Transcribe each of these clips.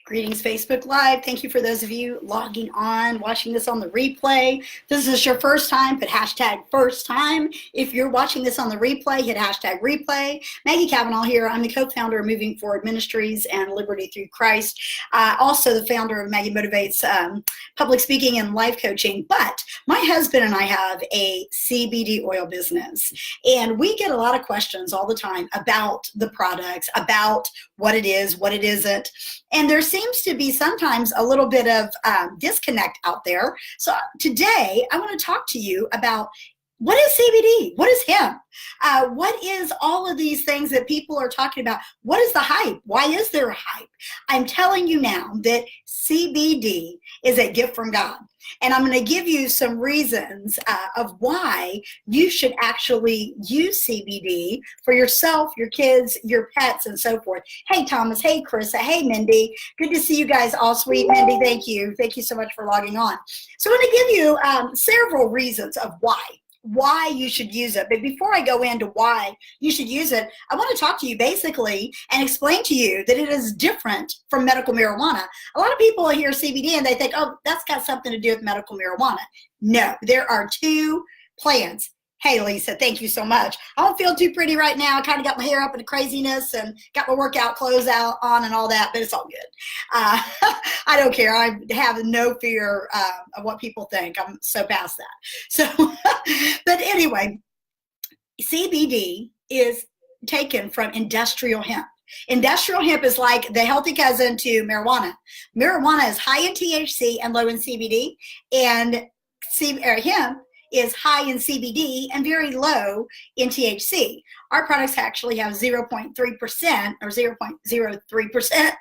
Greetings, Facebook Live. Thank you for those of you logging on, watching this on the replay. This is your first time, put hashtag first time. If you're watching this on the replay, hit hashtag replay. Maggie Cavanaugh here. I'm the co-founder of Moving Forward Ministries and Liberty Through Christ. Also the founder of Maggie Motivates public speaking and life coaching. But my husband and I have a CBD oil business. And we get a lot of questions all the time about the products, about what it is, what it isn't. And there seems to be sometimes a little bit of disconnect out there. So today I want to talk to you about what is CBD? What is hemp? What is all of these things that people are talking about? What is the hype? Why is there a hype? I'm telling you now that CBD is a gift from God. And I'm going to give you some reasons of why you should actually use CBD for yourself, your kids, your pets, and so forth. Hey, Thomas. Hey, Carissa. Hey, Mindy. Good to see you guys all. Sweet Mindy, thank you. Thank you so much for logging on. So I'm going to give you several reasons of why you should use it. But before I go into why you should use it, I want to talk to you basically and explain to you that it is different from medical marijuana. A lot of people hear CBD and they think, oh, that's got something to do with medical marijuana. No, there are two plants. Hey, Lisa, thank you so much. I don't feel too pretty right now. I kind of got my hair up into craziness and got my workout clothes on and all that, but it's all good. I don't care. I have no fear of what people think. I'm so past that. So, but anyway, CBD is taken from industrial hemp. Industrial hemp is like the healthy cousin to marijuana. Marijuana is high in THC and low in CBD, and hemp is high in CBD and very low in THC. Our products actually have 0.3% or 0.03%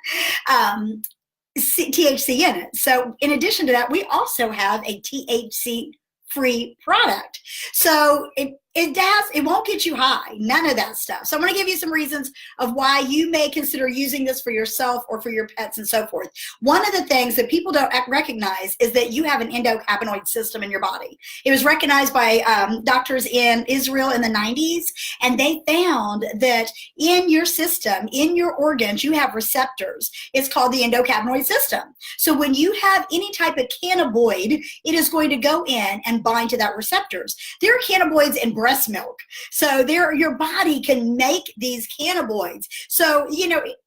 THC in it. So in addition to that, we also have a THC-free product. So it won't get you high, none of that stuff. So I'm going to give you some reasons of why you may consider using this for yourself or for your pets and so forth. One of the things that people don't recognize is that you have an endocannabinoid system in your body. It was recognized by doctors in Israel in the 90s, and they found that in your system, in your organs, you have receptors. It's called the endocannabinoid system. So when you have any type of cannabinoid, it is going to go in and bind to that receptors. There are cannabinoids in breast milk. So your body can make these cannabinoids. So,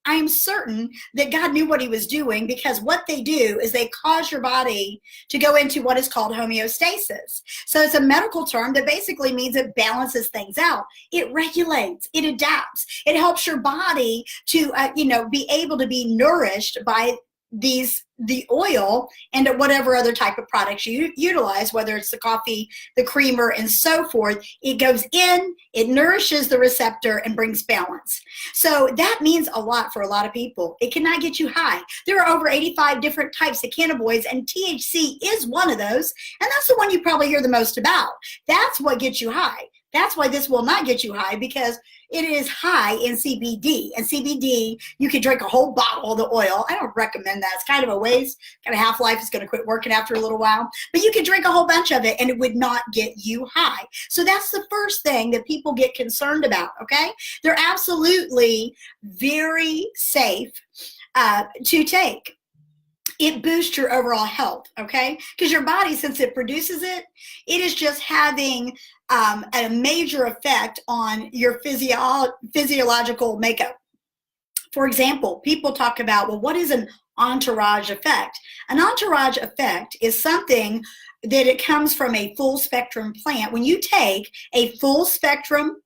I'm certain that God knew what he was doing, because what they do is they cause your body to go into what is called homeostasis. So it's a medical term that basically means it balances things out. It regulates, it adapts. It helps your body to, be able to be nourished by the oil and whatever other type of products you utilize, whether it's the coffee, the creamer, and so forth. It goes in, it nourishes the receptor and brings balance. So that means a lot for a lot of people. It cannot get you high. There are over 85 different types of cannabinoids, and THC is one of those, and that's the one you probably hear the most about. That's what gets you high. That's why this will not get you high, because it is high in CBD. And CBD, you can drink a whole bottle of the oil. I don't recommend that. It's kind of a waste. Kind of half-life is going to quit working after a little while. But you can drink a whole bunch of it and it would not get you high. So that's the first thing that people get concerned about, okay? They're absolutely very safe to take. It boosts your overall health, okay? Because your body, since it produces it, it is just having a major effect on your physiological makeup. For example, people talk about, well, what is an entourage effect? An entourage effect is something that it comes from a full spectrum plant. When you take a full spectrum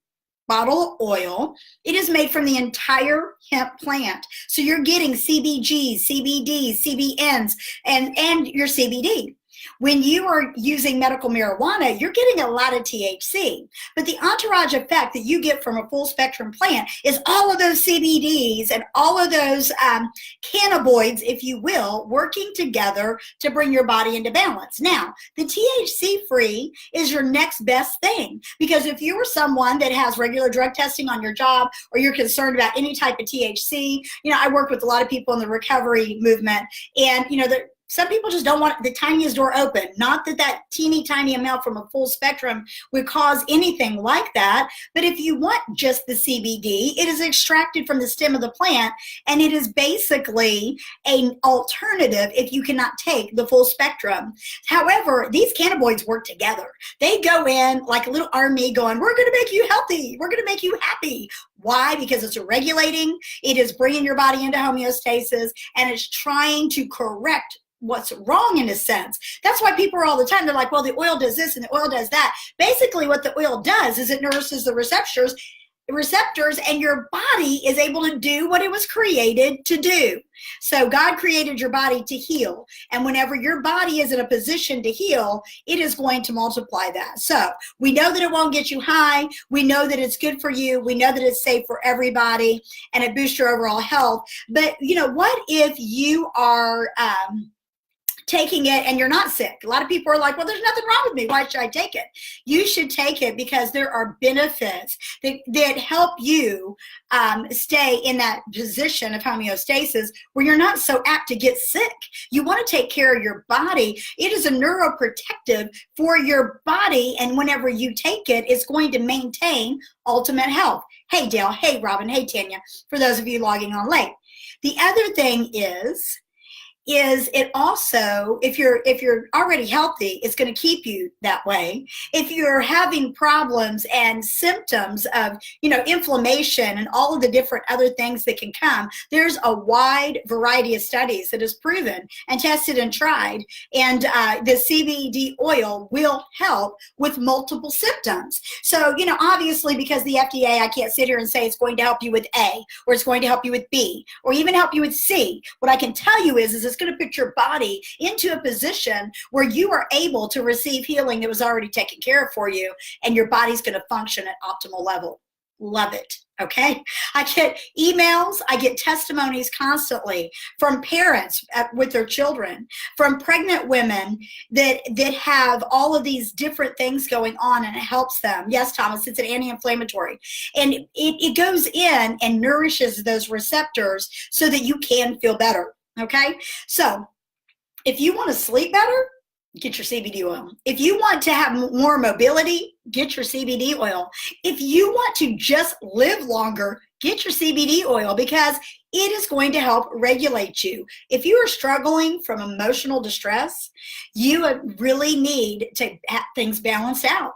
bottle of oil, it is made from the entire hemp plant. So you're getting CBG, CBD, CBNs, and your CBD. When you are using medical marijuana, you're getting a lot of THC. But the entourage effect that you get from a full spectrum plant is all of those CBDs and all of those cannabinoids, if you will, working together to bring your body into balance. Now, the THC-free is your next best thing, because if you are someone that has regular drug testing on your job, or you're concerned about any type of THC, I work with a lot of people in the recovery movement, and Some people just don't want the tiniest door open. Not that that teeny tiny amount from a full spectrum would cause anything like that. But if you want just the CBD, it is extracted from the stem of the plant, and it is basically an alternative if you cannot take the full spectrum. However, these cannabinoids work together. They go in like a little army going, we're going to make you healthy. We're going to make you happy. Why? Because it's regulating, it is bringing your body into homeostasis, and it's trying to correct what's wrong in a sense. That's why people are all the time, they're like, well, the oil does this and the oil does that. Basically what the oil does is it nourishes the receptors, and your body is able to do what it was created to do. So God created your body to heal, and whenever your body is in a position to heal, it is going to multiply that. So we know that it won't get you high. We know that it's good for you. We know that it's safe for everybody, and it boosts your overall health. But you know, what if you are taking it and you're not sick? A lot of people are like, well, there's nothing wrong with me. Why should I take it? You should take it because there are benefits that help you stay in that position of homeostasis where you're not so apt to get sick. You want to take care of your body. It is a neuroprotective for your body, and whenever you take it, it's going to maintain ultimate health. Hey, Dale. Hey, Robin. Hey, Tanya. For those of you logging on late. The other thing is it also, if you're already healthy, it's going to keep you that way. If you're having problems and symptoms of, you know, inflammation and all of the different other things that can come, there's a wide variety of studies that is proven and tested and tried, and the CBD oil will help with multiple symptoms. So, you know, obviously because the FDA, I can't sit here and say it's going to help you with A, or it's going to help you with B, or even help you with C. What I can tell you is it's going to put your body into a position where you are able to receive healing that was already taken care of for you, and your body's going to function at optimal level. Love it. Okay. I get emails, I get testimonies constantly from parents with their children, from pregnant women that have all of these different things going on, and it helps them. Yes, Thomas, it's an anti-inflammatory, and it goes in and nourishes those receptors so that you can feel better. Okay. So if you want to sleep better, get your CBD oil. If you want to have more mobility, get your CBD oil. If you want to just live longer, get your CBD oil, because it is going to help regulate you. If you are struggling from emotional distress, you really need to have things balanced out.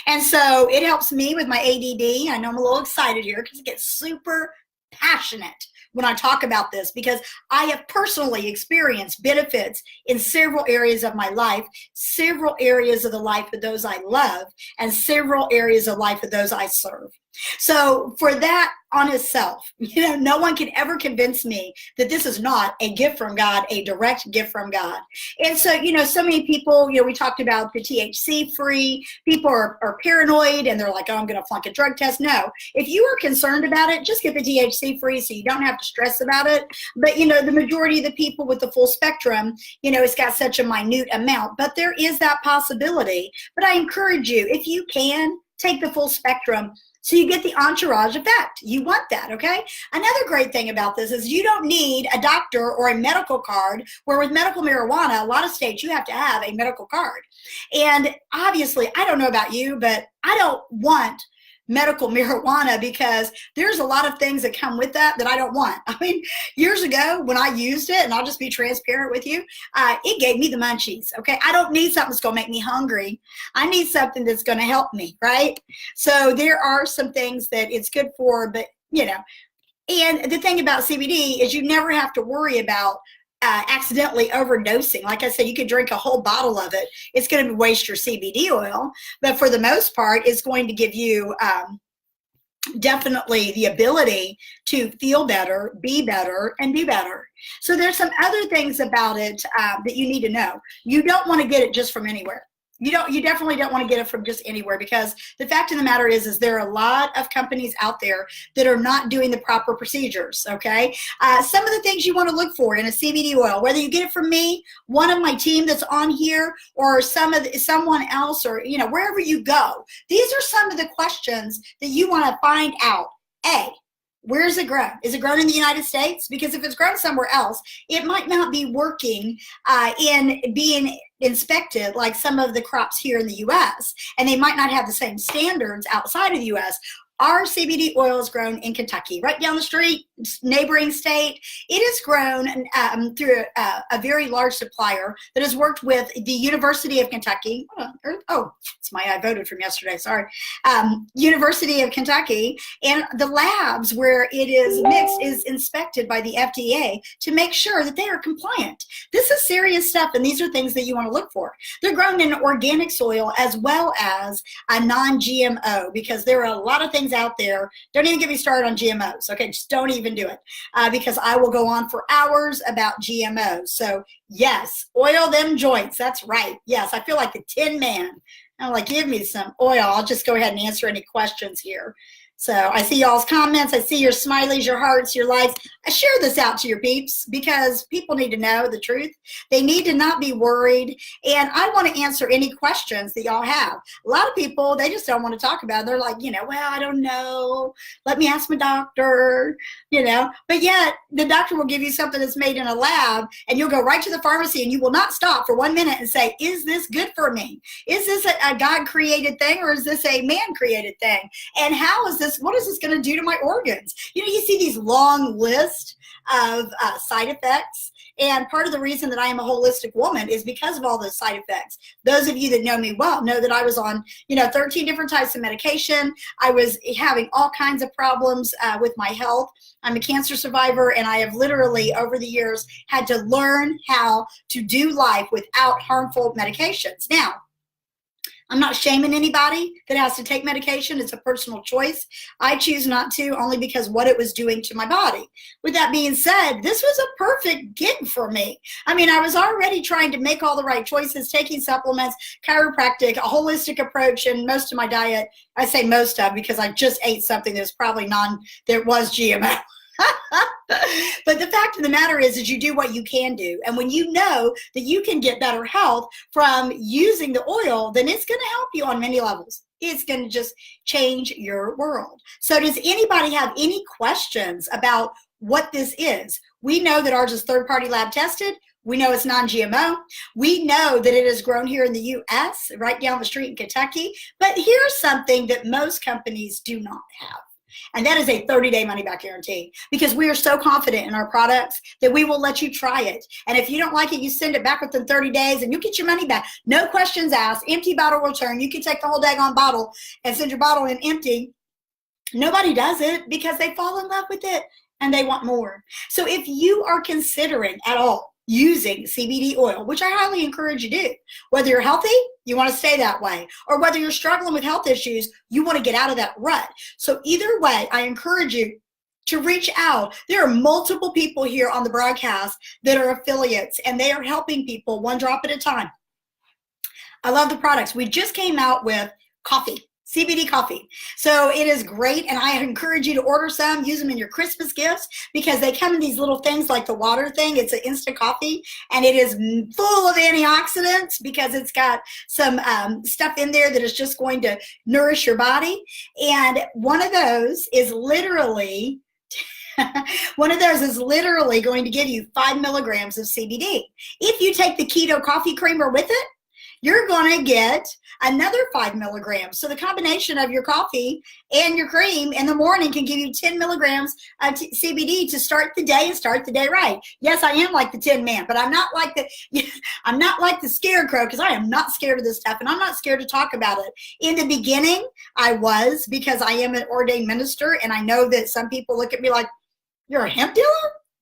And so it helps me with my ADD. I know I'm a little excited here because it gets super passionate when I talk about this, because I have personally experienced benefits in several areas of my life, several areas of the life of those I love, and several areas of life of those I serve. So for that on itself, you know, no one can ever convince me that this is not a gift from God, a direct gift from God. And so, you know, so many people, you know, we talked about the THC free, people are paranoid and they're like, oh, I'm going to flunk a drug test. No, if you are concerned about it, just get the THC free so you don't have to stress about it. But, you know, the majority of the people with the full spectrum, you know, it's got such a minute amount, but there is that possibility. But I encourage you, if you can, take the full spectrum, so you get the entourage effect. You want that, okay? Another great thing about this is you don't need a doctor or a medical card, where with medical marijuana, a lot of states you have to have a medical card. And obviously, I don't know about you, but I don't want medical marijuana, because there's a lot of things that come with that I don't want. I mean, years ago when I used it, and I'll just be transparent with you, it gave me the munchies, okay? I don't need something that's going to make me hungry. I need something that's going to help me, right? So there are some things that it's good for, but, you know, and the thing about CBD is you never have to worry about accidentally overdosing. Like I said, you could drink a whole bottle of it. It's going to waste your CBD oil, but for the most part, it's going to give you definitely the ability to feel better, be better, and do better. So there's some other things about it that you need to know. You don't want to get it just from anywhere. You definitely don't want to get it from just anywhere, because the fact of the matter is there are a lot of companies out there that are not doing the proper procedures, okay? Some of the things you want to look for in a CBD oil, whether you get it from me, one of my team that's on here, or someone else, or, you know, wherever you go, these are some of the questions that you want to find out. A, Where is it grown? Is it grown in the United States? Because if it's grown somewhere else, it might not be working in being inspected like some of the crops here in the U.S., and they might not have the same standards outside of the U.S. Our CBD oil is grown in Kentucky, right down the street, neighboring state. It is grown through a very large supplier that has worked with the University of Kentucky. It's I voted from yesterday, sorry. University of Kentucky, and the labs where it is mixed is inspected by the FDA to make sure that they are compliant. This is serious stuff, and these are things that you want to look for. They're grown in organic soil as well as a non-GMO, because there are a lot of things out there. Don't even get me started on GMOs. Okay, just don't even do it, because I will go on for hours about GMOs. So yes, oil them joints. That's right. Yes, I feel like the Tin Man. I'm like, give me some oil. I'll just go ahead and answer any questions here. So I see y'all's comments. I see your smileys, your hearts, your likes. I share this out to your peeps because people need to know the truth. They need to not be worried. And I want to answer any questions that y'all have. A lot of people, they just don't want to talk about it. They're like, well, I don't know. Let me ask my doctor, But yet the doctor will give you something that's made in a lab, and you'll go right to the pharmacy and you will not stop for 1 minute and say, is this good for me? Is this a God-created thing, or is this a man-created thing? And how is this? What is this going to do to my organs? You see these long lists of side effects. And part of the reason that I am a holistic woman is because of all those side effects. Those of you that know me well know that I was on, 13 different types of medication. I was having all kinds of problems with my health. I'm a cancer survivor, and I have literally, over the years, had to learn how to do life without harmful medications. Now, I'm not shaming anybody that has to take medication. It's a personal choice. I choose not to, only because what it was doing to my body. With that being said, this was a perfect gig for me. I mean, I was already trying to make all the right choices, taking supplements, chiropractic, a holistic approach, and most of my diet, I say most of because I just ate something that's probably that was GMO. But the fact of the matter is you do what you can do. And when you know that you can get better health from using the oil, then it's going to help you on many levels. It's going to just change your world. So does anybody have any questions about what this is? We know that ours is third-party lab tested. We know it's non-GMO. We know that it is grown here in the U.S., right down the street in Kentucky. But here's something that most companies do not have. And that is a 30-day money-back guarantee, because we are so confident in our products that we will let you try it. And if you don't like it, you send it back within 30 days and you get your money back. No questions asked. Empty bottle return. You can take the whole daggone bottle and send your bottle in empty. Nobody does it because they fall in love with it and they want more. So if you are considering at all using CBD oil, which I highly encourage you do, whether you're healthy, you want to stay that way, or whether you're struggling with health issues, you want to get out of that rut. So either way, I encourage you to reach out. There are multiple people here on the broadcast that are affiliates, and they are helping people one drop at a time. I love the products. We just came out with coffee. CBD coffee. So it is great, and I encourage you to order some, use them in your Christmas gifts, because they come in these little things like the water thing. It's an instant coffee, and it is full of antioxidants because it's got some stuff in there that is just going to nourish your body. And one of those is literally going to give you 5 milligrams of CBD. If you take the keto coffee creamer with it, you're going to get another 5 milligrams. So the combination of your coffee and your cream in the morning can give you 10 milligrams of CBD to start the day and start the day right. Yes, I am like the Tin Man, but I'm not like the scarecrow, because I am not scared of this stuff, and I'm not scared to talk about it. In the beginning, I was, because I am an ordained minister, and I know that some people look at me like, you're a hemp dealer?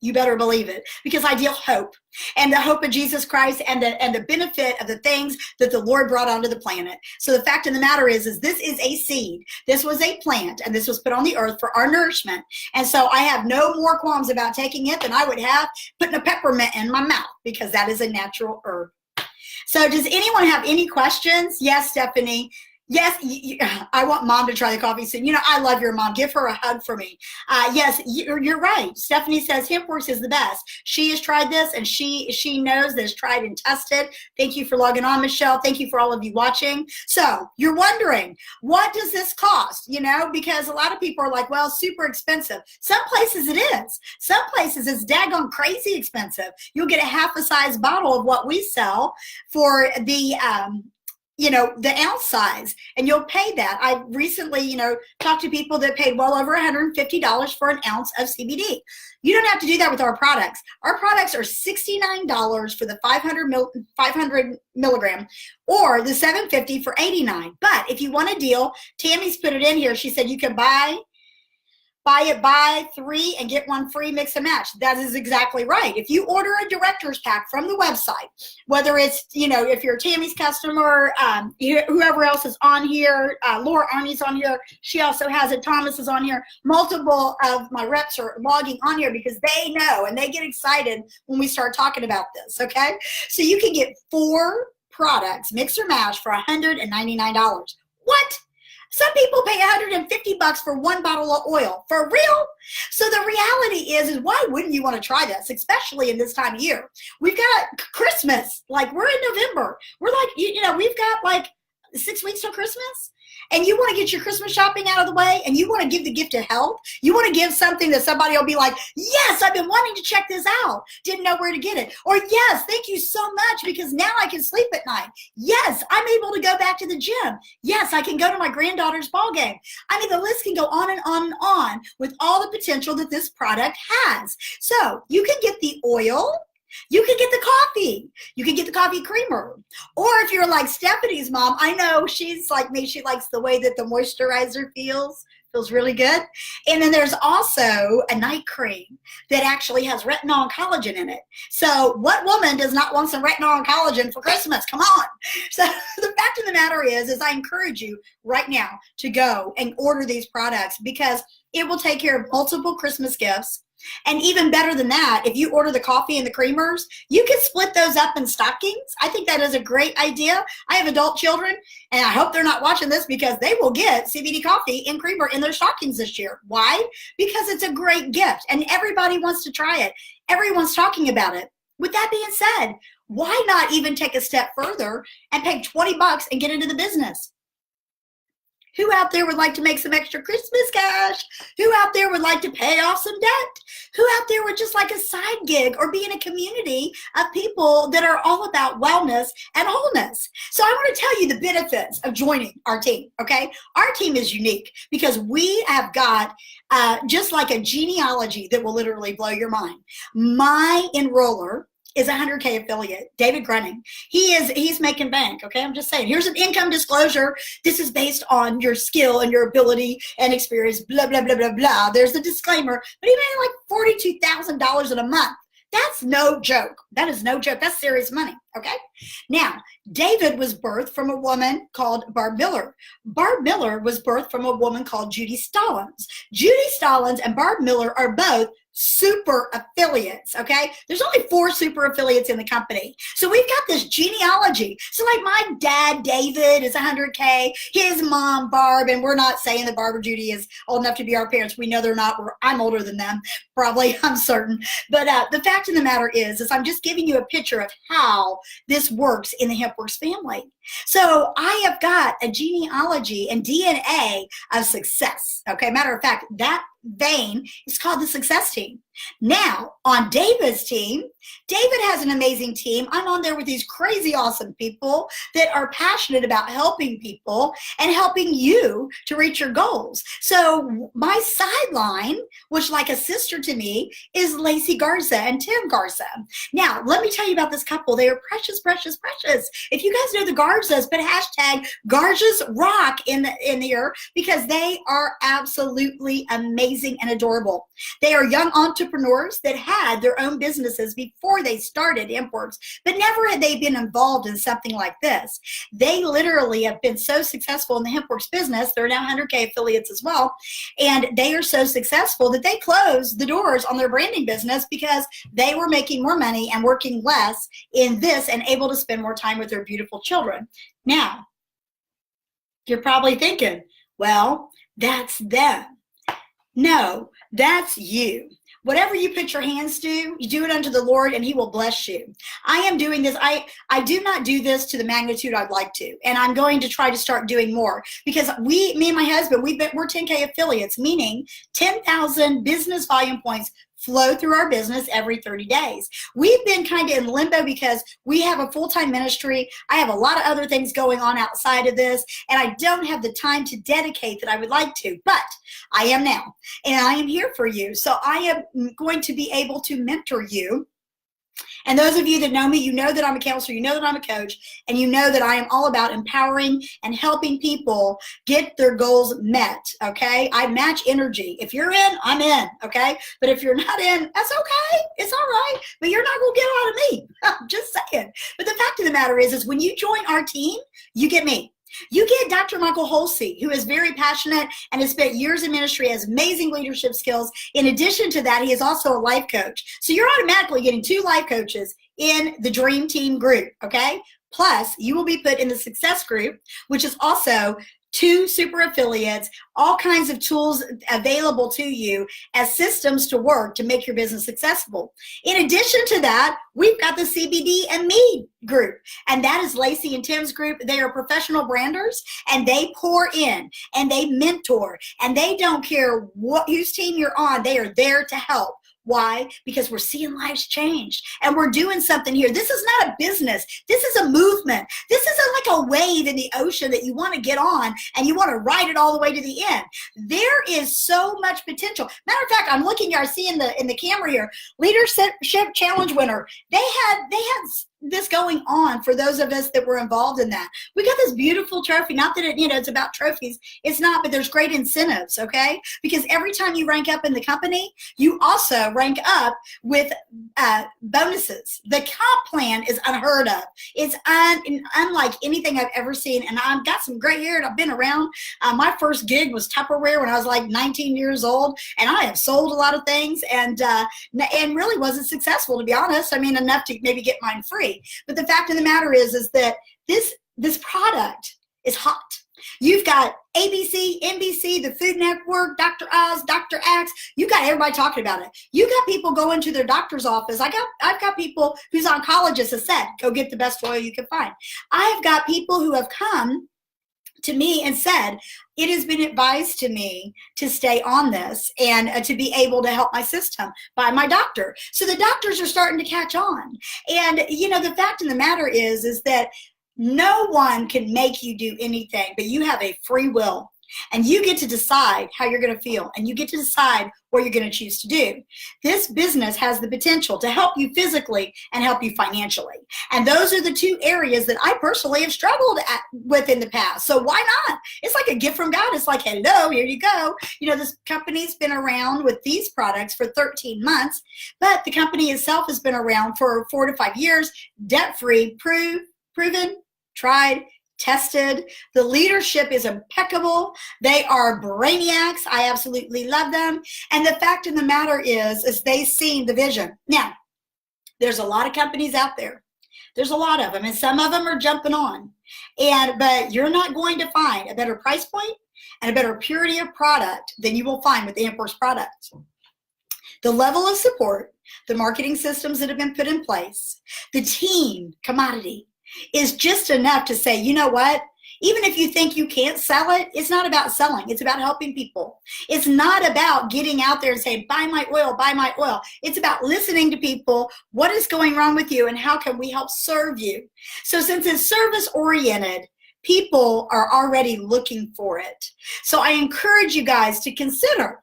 You better believe it, because I deal hope, and the hope of Jesus Christ, and the benefit of the things that the Lord brought onto the planet. So the fact of the matter is this is a seed. This was a plant, and this was put on the earth for our nourishment. And so I have no more qualms about taking it than I would have putting a peppermint in my mouth, because that is a natural herb. So does anyone have any questions? Yes, Stephanie. Yes, I want mom to try the coffee soon. You know, I love your mom. Give her a hug for me. Yes, you're right. Stephanie says HempWorks is the best. She has tried this and she knows that it's tried and tested. Thank you for logging on, Michelle. Thank you for all of you watching. So you're wondering, what does this cost? You know, because a lot of people are like, well, super expensive. Some places it is. Some places it's daggone crazy expensive. You'll get a half a size bottle of what we sell for the you know, the ounce size, and you'll pay that. I recently, you know, talked to people that paid well over $150 for an ounce of CBD. You don't have to do that with our products. Our products are $69 for the 500 milligram, or the $750 for $89. But if you want a deal, Tammy's put it in here. She said you can buy 3 and get 1 free, mix and match. That is exactly right. If you order a director's pack from the website, whether it's, you know, if you're Tammy's customer, whoever else is on here, Laura Arnie's on here. She also has it. Thomas is on here. Multiple of my reps are logging on here because they know and they get excited when we start talking about this. Okay. So you can get 4 products, mix or match, for $199. What? Some people pay $150 for 1 bottle of oil. For real? So the reality is why wouldn't you want to try this, especially in this time of year? We've got Christmas. Like, we're in November. We're like, you know, we've got like 6 weeks till Christmas. And you want to get your Christmas shopping out of the way, and you want to give the gift of health. You want to give something that somebody will be like, yes, I've been wanting to check this out. Didn't know where to get it. Or yes, thank you so much because now I can sleep at night. Yes, I'm able to go back to the gym. Yes, I can go to my granddaughter's ball game. I mean, the list can go on and on and on with all the potential that this product has. So you can get the oil. You can get the coffee. You can get the coffee creamer. Or if you're like Stephanie's mom, I know she's like me. She likes the way that the moisturizer feels. Feels really good. And then there's also a night cream that actually has retinol and collagen in it. So what woman does not want some retinol and collagen for Christmas? Come on. So the fact of the matter is I encourage you right now to go and order these products because it will take care of multiple Christmas gifts. And even better than that, if you order the coffee and the creamers, you can split those up in stockings. I think that is a great idea. I have adult children, and I hope they're not watching this because they will get CBD coffee and creamer in their stockings this year. Why? Because it's a great gift, and everybody wants to try it. Everyone's talking about it. With that being said, why not even take a step further and pay $20 and get into the business? Who out there would like to make some extra Christmas cash? Who out there would like to pay off some debt? Who out there would just like a side gig or be in a community of people that are all about wellness and wholeness? So I want to tell you the benefits of joining our team, okay? Our team is unique because we have got just like a genealogy that will literally blow your mind. My enroller is a 100K affiliate, David Grunning. He's making bank, okay? I'm just saying. Here's an income disclosure. This is based on your skill and your ability and experience, blah, blah, blah, blah, blah. There's the disclaimer. But he made like $42,000 in a month. That's no joke. That is no joke. That's serious money, okay? Now, David was birthed from a woman called Barb Miller. Barb Miller was birthed from a woman called Judy Stallings. Judy Stallings and Barb Miller are both super affiliates, okay? There's only 4 super affiliates in the company. So we've got this genealogy. So like my dad, David, is 100K. His mom, Barb, and we're not saying that Barb or Judy is old enough to be our parents. We know they're not. I'm older than them, probably, I'm certain. But the fact of the matter is I'm just giving you a picture of how this works in the HempWorks family. So I have got a genealogy and DNA of success, okay? Matter of fact, that vein is called the success team. Now, on David's team, David has an amazing team. I'm on there with these crazy awesome people that are passionate about helping people and helping you to reach your goals. So my sideline, which like a sister to me, is Lacey Garza and Tim Garza. Now, let me tell you about this couple. They are precious, precious, precious. If you guys know the Garzas, but hashtag Garzas rock in the air because they are absolutely amazing and adorable. They are young entrepreneurs that had their own businesses before they started HempWorks, but never had they been involved in something like this. They literally have been so successful in the HempWorks business. They're now 100K affiliates as well. And they are so successful that they closed the doors on their branding business because they were making more money and working less in this and able to spend more time with their beautiful children. Now, You're probably thinking, well, that's them. No, that's you. Whatever you put your hands to, you do it unto the Lord and he will bless you. I am doing this. I do not do this to the magnitude I'd like to. And I'm going to try to start doing more because me and my husband, we're 10K affiliates, meaning 10,000 business volume points flow through our business every 30 days. We've been kind of in limbo because we have a full-time ministry. I have a lot of other things going on outside of this, and I don't have the time to dedicate that I would like to, but I am now, and I am here for you. So I am going to be able to mentor you. And those of you that know me, you know that I'm a counselor, you know that I'm a coach, and you know that I am all about empowering and helping people get their goals met, okay? I match energy. If you're in, I'm in, okay? But if you're not in, that's okay. It's all right. But you're not going to get out of me. I'm just saying. But the fact of the matter is when you join our team, you get me. You get Dr. Michael Holsey, who is very passionate and has spent years in ministry, has amazing leadership skills. In addition to that, he is also a life coach. So you're automatically getting 2 life coaches in the Dream Team group, okay? Plus, you will be put in the Success group, which is also 2 super affiliates, all kinds of tools available to you as systems to work to make your business successful. In addition to that, we've got the CBD and Me group, and that is Lacey and Tim's group. They are professional branders, and they pour in, and they mentor, and they don't care whose team you're on. They are there to help. Why? Because we're seeing lives change and we're doing something here. This is not a business. This is a movement. This isn't like a wave in the ocean that you want to get on and you want to ride it all the way to the end. There is so much potential. Matter of fact, I'm looking here, I see in the camera here, Leadership Challenge winner. They had this going on for those of us that were involved in that. We got this beautiful trophy. Not that it's about trophies. It's not, but there's great incentives, okay? Because every time you rank up in the company, you also rank up with bonuses. The comp plan is unheard of. It's unlike anything I've ever seen. And I've got some gray hair and I've been around. My first gig was Tupperware when I was like 19 years old. And I have sold a lot of things and really wasn't successful, to be honest. I mean, enough to maybe get mine free. But the fact of the matter is that this product is hot. You've got ABC, NBC, the Food Network, Dr. Oz, Dr. Axe. You got everybody talking about it. You got people going to their doctor's office. I've got people whose oncologist has said, go get the best oil you can find. I've got people who have come to me and said, it has been advised to me to stay on this and to be able to help my system by my doctor. So the doctors are starting to catch on. And, the fact of the matter is that no one can make you do anything, but you have a free will. And you get to decide how you're going to feel, and you get to decide what you're going to choose to do. This business has the potential to help you physically and help you financially. And those are the 2 areas that I personally have struggled with in the past. So why not? It's like a gift from God. It's like, hello, here you go. This company's been around with these products for 13 months, but the company itself has been around for 4 to 5 years, debt-free, proven, tried, tested. The leadership is impeccable. They are brainiacs. I absolutely love them. And the fact of the matter is they see the vision. Now, there's a lot of companies out there. There's a lot of them, and some of them are jumping on. But you're not going to find a better price point and a better purity of product than you will find with the Amper's products. The level of support, the marketing systems that have been put in place, the team commodity, is just enough to say, you know what? Even if you think you can't sell it, it's not about selling. It's about helping people. It's not about getting out there and saying, buy my oil, buy my oil. It's about listening to people. What is going wrong with you and how can we help serve you? So since it's service oriented, people are already looking for it. So I encourage you guys to consider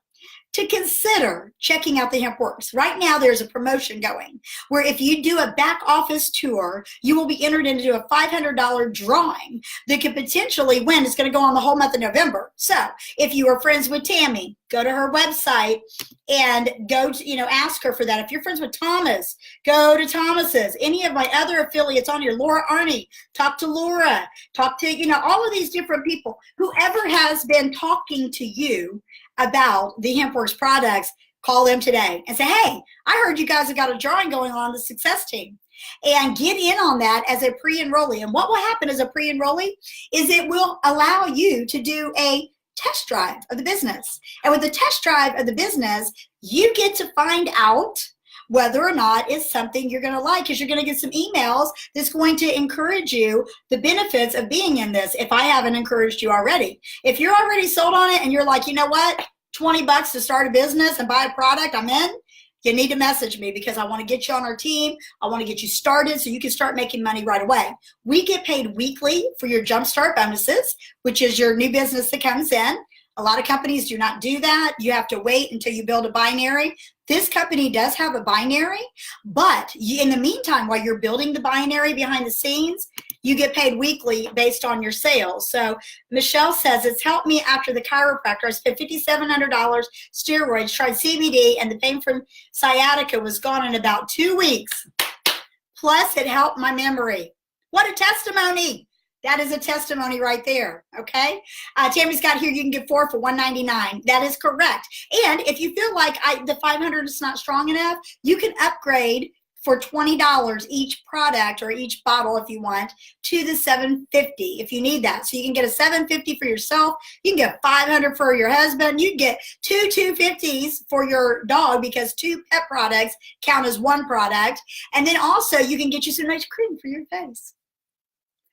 checking out the HempWorks. Right now, there's a promotion going where if you do a back office tour, you will be entered into a $500 drawing that could potentially win. It's going to go on the whole month of November. So if you are friends with Tammy, go to her website and go to, ask her for that. If you're friends with Thomas, go to Thomas's. Any of my other affiliates on here, Laura Arney, talk to Laura, talk to, all of these different people. Whoever has been talking to you about the HempWorks products, call them today and say, hey, I heard you guys have got a drawing going on the success team. and get in on that as a pre-enrollee. And what will happen as a pre-enrollee is it will allow you to do a test drive of the business. And with the test drive of the business, you get to find out whether or not it's something you're going to like, because you're going to get some emails that's going to encourage you the benefits of being in this if I haven't encouraged you already. If you're already sold on it and you're like, you know what, $20 to start a business and buy a product, I'm in. You need to message me because I want to get you on our team. I want to get you started so you can start making money right away. We get paid weekly for your jumpstart bonuses, which is your new business that comes in. A lot of companies do not do that. You have to wait until you build a binary. This company does have a binary, but in the meantime, while you're building the binary behind the scenes, you get paid weekly based on your sales. So Michelle says, it's helped me after the chiropractor. I spent $5,700 steroids, tried CBD, and the pain from sciatica was gone in about 2 weeks. Plus, it helped my memory. What a testimony. That is a testimony right there, okay? Tammy's got here, you can get 4 for $199. That is correct. And if you feel like the 500 is not strong enough, you can upgrade for $20 each product or each bottle if you want to the $750 if you need that. So you can get a $750 for yourself. You can get $500 for your husband. You can get two $250s for your dog because 2 pet products count as 1 product. And then also you can get you some nice cream for your face.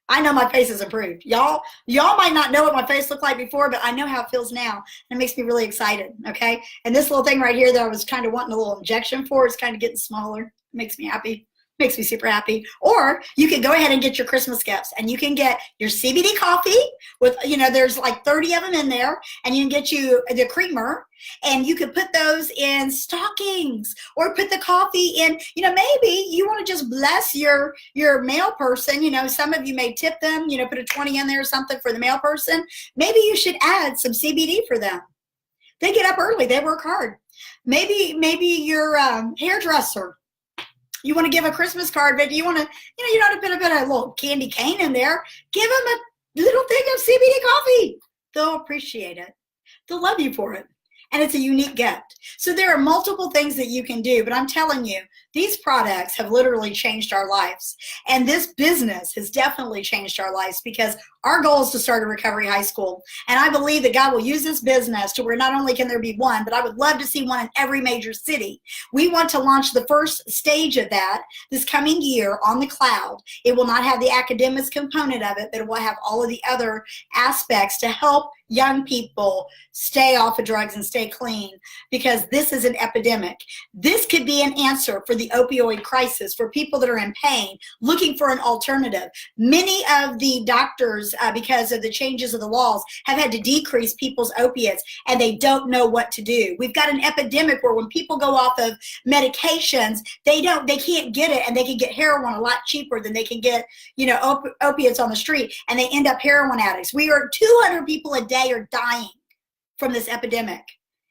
I know my face has improved. Y'all might not know what my face looked like before, but I know how it feels now. And it makes me really excited, okay? And this little thing right here that I was kind of wanting a little injection for is kind of getting smaller. It makes me happy. Makes me super happy. Or you can go ahead and get your Christmas gifts, and you can get your CBD coffee with, there's like 30 of them in there, and you can get you the creamer, and you can put those in stockings or put the coffee in, maybe you want to just bless your mail person. Some of you may tip them, put a 20 in there or something for the mail person. Maybe you should add some CBD for them. They get up early. They work hard. Maybe your hairdresser, you want to give a Christmas card, but you want to, you don't put a little candy cane in there. Give them a little thing of CBD coffee. They'll appreciate it. They'll love you for it. And it's a unique gift. So there are multiple things that you can do, but I'm telling you, these products have literally changed our lives. And this business has definitely changed our lives because our goal is to start a recovery high school. And I believe that God will use this business to where not only can there be one, but I would love to see one in every major city. We want to launch the first stage of that this coming year on the cloud. It will not have the academics component of it, but it will have all of the other aspects to help young people stay off of drugs and stay clean, because this is an epidemic. This could be an answer for the opioid crisis for people that are in pain, looking for an alternative. Many of the doctors, because of the changes of the laws, have had to decrease people's opiates, and they don't know what to do. We've got an epidemic where when people go off of medications, they can't get it, and they can get heroin a lot cheaper than they can get, opiates on the street, and they end up heroin addicts. 200 people a day are dying from this epidemic,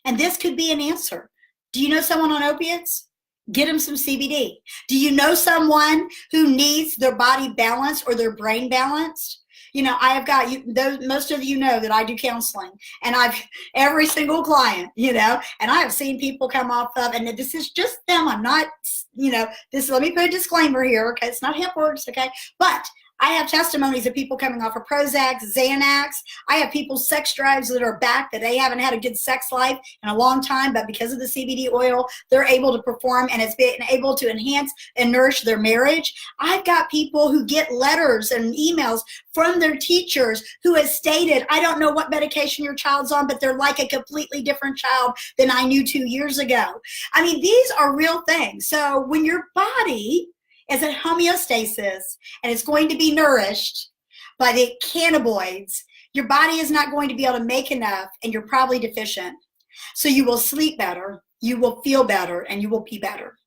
and this could be an answer. Do you know someone on opiates? Get them some CBD. Do you know someone who needs their body balanced or their brain balanced? I have got most of you know that I do counseling, and every single client, and I have seen people come off of, and this is just them. I'm not, let me put a disclaimer here, okay? It's not hip words, okay? But I have testimonies of people coming off of Prozac, Xanax. I have people's sex drives that are back, that they haven't had a good sex life in a long time, but because of the CBD oil, they're able to perform, and it's been able to enhance and nourish their marriage. I've got people who get letters and emails from their teachers who has stated, I don't know what medication your child's on, but they're like a completely different child than I knew 2 years ago. I mean, these are real things. So when your body is at homeostasis and it's going to be nourished by the cannabinoids, your body is not going to be able to make enough, and you're probably deficient. So you will sleep better, you will feel better, and you will be better.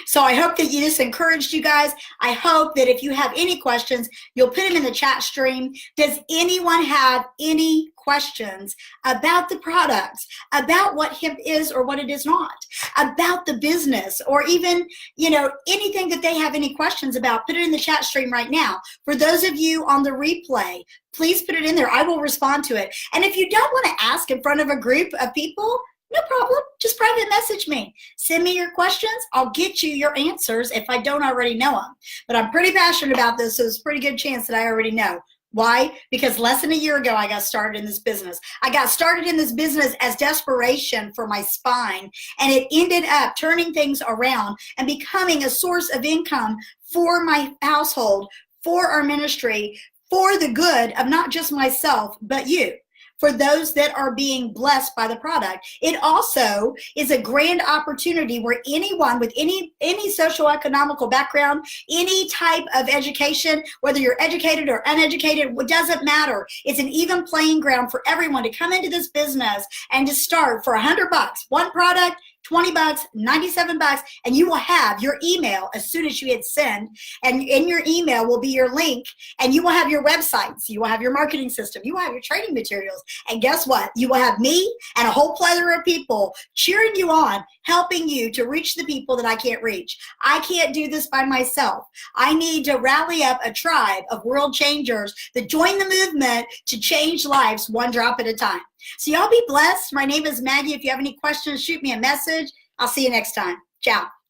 So I hope that this encouraged you guys. I hope that if you have any questions, you'll put them in the chat stream. Does anyone have any questions about the products, about what hemp is or what it is not, about the business, or even, anything that they have any questions about? Put it in the chat stream right now. For those of you on the replay, please put it in there. I will respond to it. And if you don't want to ask in front of a group of people, No problem. Just private message me. Send me your questions. I'll get you your answers if I don't already know them. But I'm pretty passionate about this, so there's a pretty good chance that I already know. Why? Because less than a year ago, I got started in this business. I got started in this business as desperation for my spine, and it ended up turning things around and becoming a source of income for my household, for our ministry, for the good of not just myself, but you, for those that are being blessed by the product. It also is a grand opportunity where anyone with any socioeconomical background, any type of education, whether you're educated or uneducated, it doesn't matter. It's an even playing ground for everyone to come into this business and to start for $100, one product, $20, $97, and you will have your email as soon as you hit send, and in your email will be your link, and you will have your websites, you will have your marketing system, you will have your training materials, and guess what? You will have me and a whole plethora of people cheering you on, helping you to reach the people that I can't reach. I can't do this by myself. I need to rally up a tribe of world changers that join the movement to change lives one drop at a time. So y'all be blessed. My name is Maggie. If you have any questions, shoot me a message. I'll see you next time. Ciao.